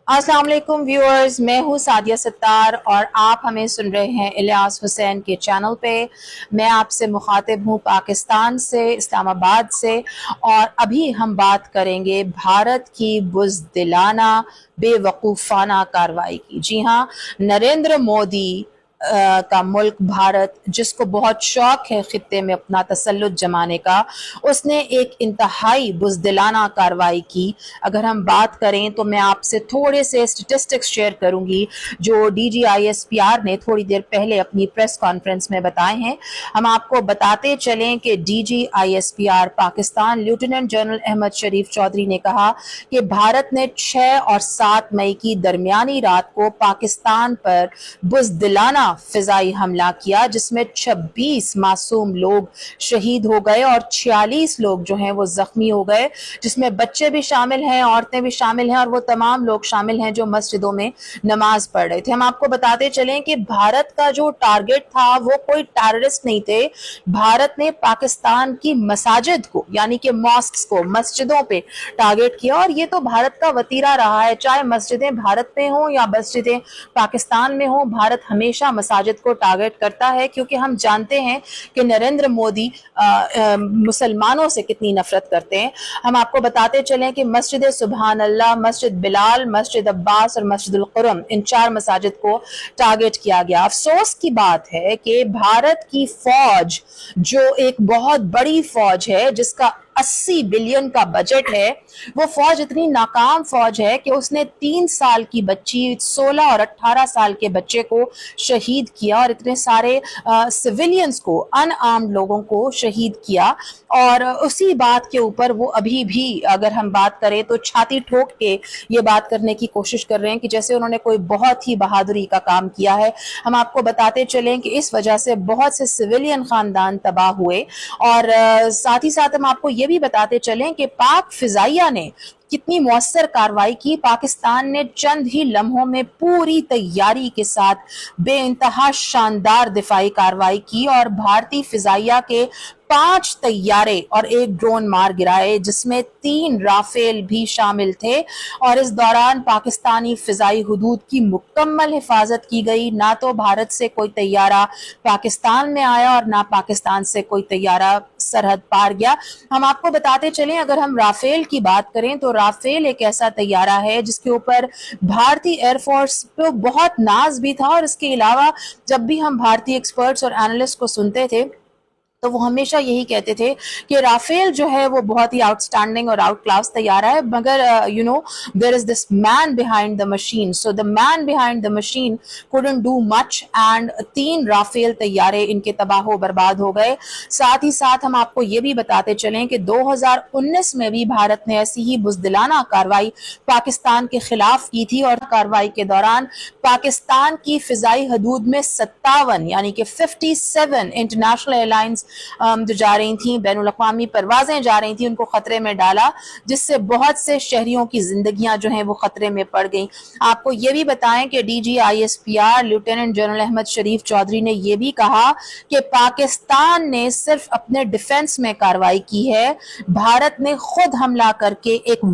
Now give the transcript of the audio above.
अस्सलाम वालेकुम व्यूअर्स, मैं हूँ सादिया सत्तार और आप हमें सुन रहे हैं इलियास हुसैन के चैनल पे। मैं आपसे मुखातिब हूँ पाकिस्तान से, इस्लामाबाद से, और अभी हम बात करेंगे भारत की बुज़दिलाना बेवकूफ़ाना कार्रवाई की। जी हाँ, नरेंद्र मोदी का मुल्क भारत, जिसको बहुत शौक है खित्ते में अपना तसल्लुत जमाने का, उसने एक इंतहाई बुज़दिलाना कार्रवाई की। अगर हम बात करें तो मैं आपसे थोड़े से स्टेटिस्टिक्स शेयर करूंगी जो DGISPR ने थोड़ी देर पहले अपनी प्रेस कॉन्फ्रेंस में बताए हैं। हम आपको बताते चलें कि DGISPR Pakistan lieutenant general Ahmed Sharif Chaudhry ने कहा कि भारत ने 6 और 7 मई की दरमियानी रात को पाकिस्तान पर बुज़दिलाना फिजाई हमला किया, जिसमें 26 मासूम लोग शहीद हो गए और 46 लोग जो हैं वो जख्मी हो गए, जिसमें बच्चे भी शामिल हैं, औरतें भी शामिल हैं और वो तमाम लोग शामिल हैं जो मस्जिदों में नमाज पढ़ रहे थे। हम आपको बताते चलें कि भारत का जो टारगेट था वो कोई टेररिस्ट नहीं थे। भारत ने पाकिस्तान की मसाजिद को, यानी कि मॉस्क्स को, मस्जिदों पे टारगेट किया, और ये तो भारत का वतीरा रहा है। चाहे मस्जिदें भारत में हो या मस्जिदें पाकिस्तान में हो, भारत हमेशा मसाजिद को टारगेट करता है, क्योंकि हम जानते हैं कि नरेंद्र मोदी मुसलमानों से कितनी नफरत करते हैं। हम आपको बताते चलें कि मस्जिद सुबहान अल्लाह, मस्जिद बिलाल, मस्जिद अब्बास और मस्जिदुल कुरम, इन 4 मसाजिद को टारगेट किया गया। अफसोस की बात है कि भारत की फौज, जो एक बहुत बड़ी फौज है जिसका 80 बिलियन का बजट है, वो फौज इतनी नाकाम फौज है कि उसने 3 साल की बच्ची, 16 और 18 साल के बच्चे को शहीद किया और इतने सारे सिविलियंस को, अनआर्म्ड लोगों को शहीद किया। और उसी बात के ऊपर वो अभी भी, अगर हम बात करें तो, छाती ठोक के ये बात करने की कोशिश कर रहे हैं कि जैसे उन्होंने कोई बहुत ही बहादुरी का काम किया है। हम आपको बताते चलें कि इस वजह से बहुत से सिविलियन खानदान तबाह हुए, और साथ ही साथ हम आपको ये भी बताते चलें कि पाक फिजाइया ने कितनी मौसर कार्रवाई की। पाकिस्तान ने चंद ही लम्हों में पूरी तैयारी के साथ बेइंतहा शानदार दिफाई कार्रवाई की और भारतीय फिजाइया के 5 तैयारे और 1 ड्रोन मार गिराए, जिसमें 3 राफेल भी शामिल थे। और इस दौरान पाकिस्तानी फिजाई हुदूद की मुकम्मल हिफाजत की गई। ना तो भारत से कोई तैयारा पाकिस्तान में आया और ना पाकिस्तान से कोई तैयारा सरहद पार गया। हम आपको बताते चलें, अगर हम राफेल की बात करें तो राफेल एक ऐसा तैयारा है जिसके ऊपर भारतीय एयरफोर्स पे बहुत नाज भी था, और इसके अलावा जब भी हम भारतीय एक्सपर्ट्स और एनालिस्ट को सुनते थे तो वो हमेशा यही कहते थे कि राफेल जो है वो बहुत ही आउटस्टैंडिंग और आउट क्लास तैयारा है, मगर there is this man behind the machine, so the man behind the machine couldn't do much, and 3 Rafale तैयारे इनके तबाह बर्बाद हो गए। साथ ही साथ हम आपको ये भी बताते चलें कि 2019 में भी भारत ने ऐसी ही बुज़दिलाना कार्रवाई पाकिस्तान के खिलाफ की थी, और कार्रवाई के दौरान पाकिस्तान की फिजाई हदूद में 57 यानी कि 57 इंटरनेशनल एयरलाइंस जो जा रही थी, बैनुल अक़वामी परवाजें जा रही थी, उनको खतरे में डाला, जिससे बहुत से शहरियों की जिंदगियां जो हैं वो खतरे में पड़ गई। आपको ये भी बताएं कि DGISPR lieutenant general Ahmed Sharif Chaudhry ने यह भी कहा कि पाकिस्तान ने सिर्फ अपने डिफेंस में कार्रवाई की है, भारत ने खुद हमला करके एक